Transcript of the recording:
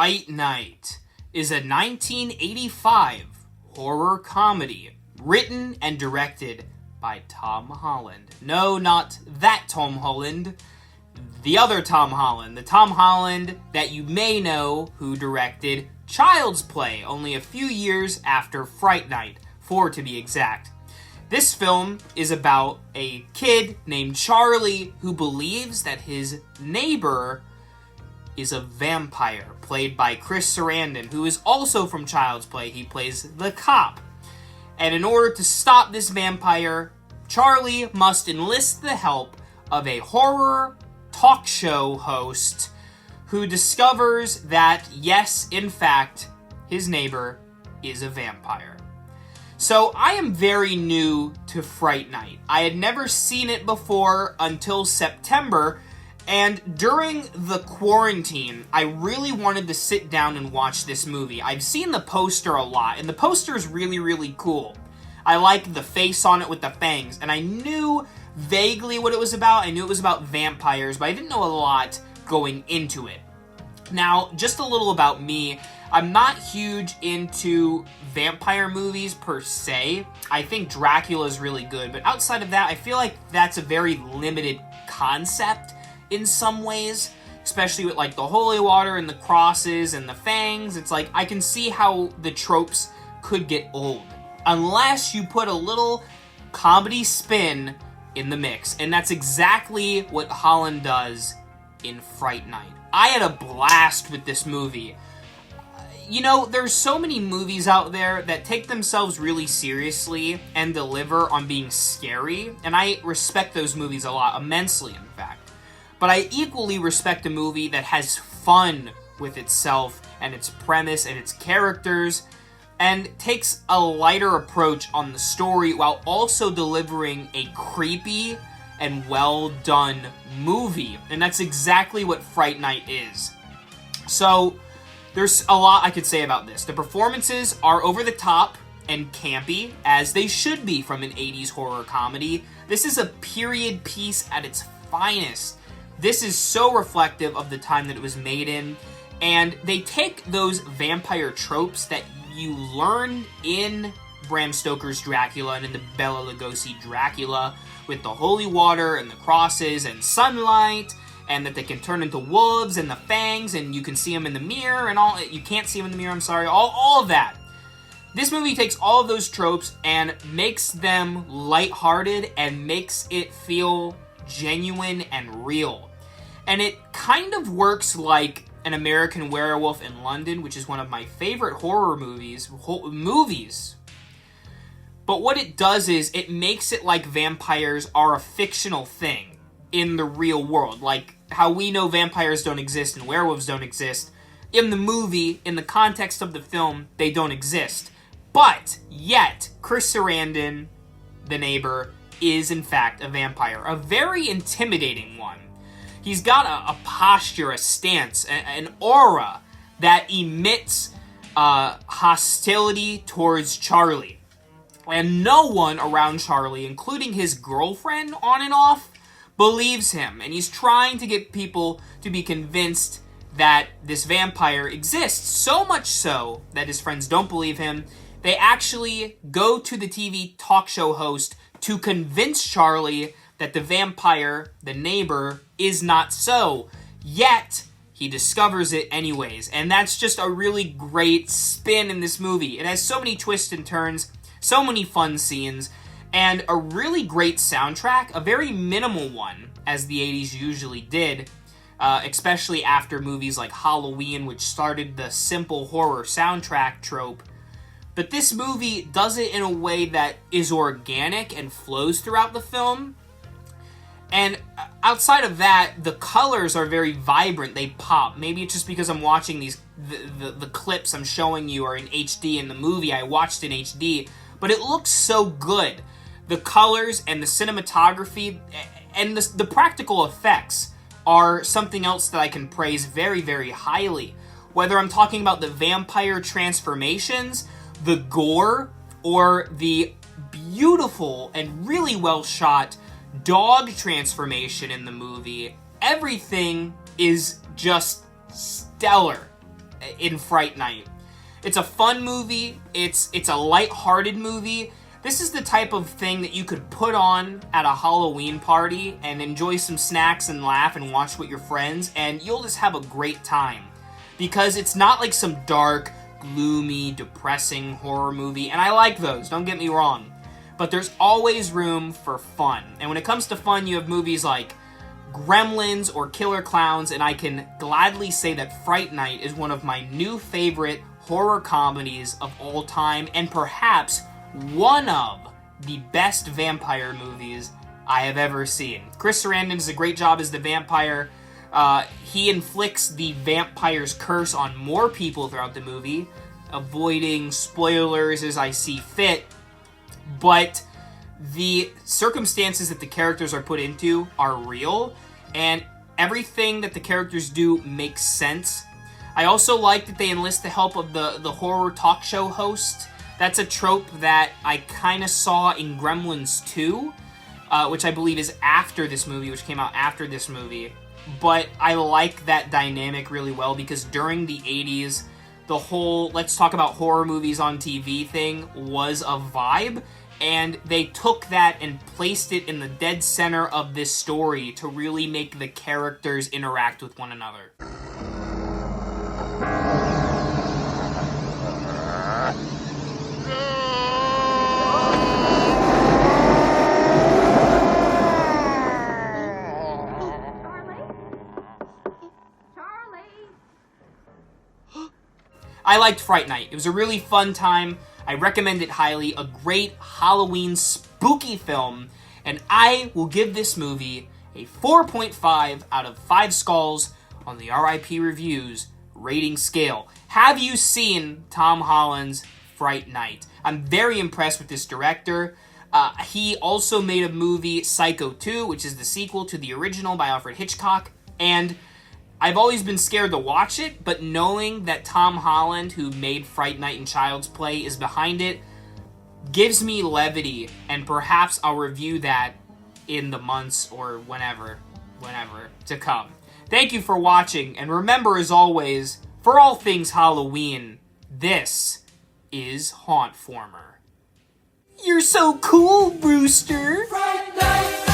Fright Night is a 1985 horror comedy written and directed by Tom Holland. No, not that Tom Holland. The other Tom Holland. The Tom Holland that you may know who directed Child's Play only a few years after Fright Night, 4 to be exact. This film is about a kid named Charley who believes that his neighbor is a vampire, played by Chris Sarandon, who is also from Child's Play. He plays the cop. And in order to stop this vampire, Charley must enlist the help of a horror talk show host who discovers that, yes, in fact, his neighbor is a vampire. So I am very new to Fright Night. I had never seen it before until September, and during the quarantine, I really wanted to sit down and watch this movie. I've seen the poster a lot, and the poster is really, really cool. I like the face on it with the fangs, and I knew vaguely what it was about. I knew it was about vampires, but I didn't know a lot going into it. Now, just a little about me. I'm not huge into vampire movies per se. I think Dracula is really good, but outside of that, I feel like that's a very limited concept in some ways, especially with like the holy water and the crosses and the fangs. It's like I can see how the tropes could get old unless you put a little comedy spin in the mix, and that's exactly what Holland does in Fright Night. I had a blast with this movie. You know, there's so many movies out there that take themselves really seriously and deliver on being scary, and I respect those movies a lot, immensely in fact. But I equally respect a movie that has fun with itself and its premise and its characters, and takes a lighter approach on the story while also delivering a creepy and well-done movie. And that's exactly what Fright Night is. So, there's a lot I could say about this. The performances are over the top and campy, as they should be from an 80s horror comedy. This is a period piece at its finest. This is so reflective of the time that it was made in, and they take those vampire tropes that you learned in Bram Stoker's Dracula and in the Bela Lugosi Dracula, with the holy water and the crosses and sunlight, and that they can turn into wolves and the fangs, and you can see them in the mirror and all. You can't see them in the mirror, I'm sorry. All of that. This movie takes all of those tropes and makes them lighthearted and makes it feel genuine and real. And it kind of works like An American Werewolf in London, which is one of my favorite horror movies. But what it does is it makes it like vampires are a fictional thing in the real world. Like how we know vampires don't exist and werewolves don't exist. In the movie, in the context of the film, they don't exist. But yet, Chris Sarandon, the neighbor, is in fact a vampire. A very intimidating one. He's got a posture, a stance, an aura that emits hostility towards Charley. And no one around Charley, including his girlfriend on and off, believes him. And he's trying to get people to be convinced that this vampire exists. So much so that his friends don't believe him. They actually go to the TV talk show host to convince Charley that the vampire, the neighbor, is not so. Yet, he discovers it anyways. And that's just a really great spin in this movie. It has so many twists and turns, so many fun scenes, and a really great soundtrack, a very minimal one, as the 80s usually did, especially after movies like Halloween, which started the simple horror soundtrack trope. But this movie does it in a way that is organic and flows throughout the film. And outside of that, the colors are very vibrant. They pop. Maybe it's just because I'm watching these, the clips I'm showing you are in HD in the movie. I watched in HD, but it looks so good. The colors and the cinematography and the practical effects are something else that I can praise very, very highly. Whether I'm talking about the vampire transformations, the gore, or the beautiful and really well shot dog transformation in the movie, everything is just stellar. in Fright Night. It's a fun movie. It's a light-hearted movie. This is the type of thing that you could put on at a Halloween party and enjoy some snacks and laugh and watch with your friends, and you'll just have a great time. Because it's not like some dark, gloomy, depressing horror movie, and I like those, don't get me wrong. But there's always room for fun. And when it comes to fun, you have movies like Gremlins or Killer Clowns, and I can gladly say that Fright Night is one of my new favorite horror comedies of all time, and perhaps one of the best vampire movies I have ever seen. Chris Sarandon does a great job as the vampire. He inflicts the vampire's curse on more people throughout the movie, avoiding spoilers as I see fit, but the circumstances that the characters are put into are real, and everything that the characters do makes sense. I also like that they enlist the help of the horror talk show host. That's a trope that I kind of saw in Gremlins 2, which I believe is after this movie, which came out after this movie. But I like that dynamic really well because during the 80s, the whole let's talk about horror movies on TV thing was a vibe, and they took that and placed it in the dead center of this story to really make the characters interact with one another. I liked Fright Night. It was a really fun time. I recommend it highly. A great Halloween spooky film. And I will give this movie a 4.5 out of 5 skulls on the R.I.P. Reviews rating scale. Have you seen Tom Holland's Fright Night? I'm very impressed with this director. He also made a movie, Psycho 2, which is the sequel to the original by Alfred Hitchcock. And I've always been scared to watch it, but knowing that Tom Holland, who made Fright Night and Child's Play, is behind it, gives me levity, and perhaps I'll review that in the months or whenever to come. Thank you for watching, and remember, as always, for all things Halloween, this is Hauntformer. You're so cool, Brewster! Fright Night!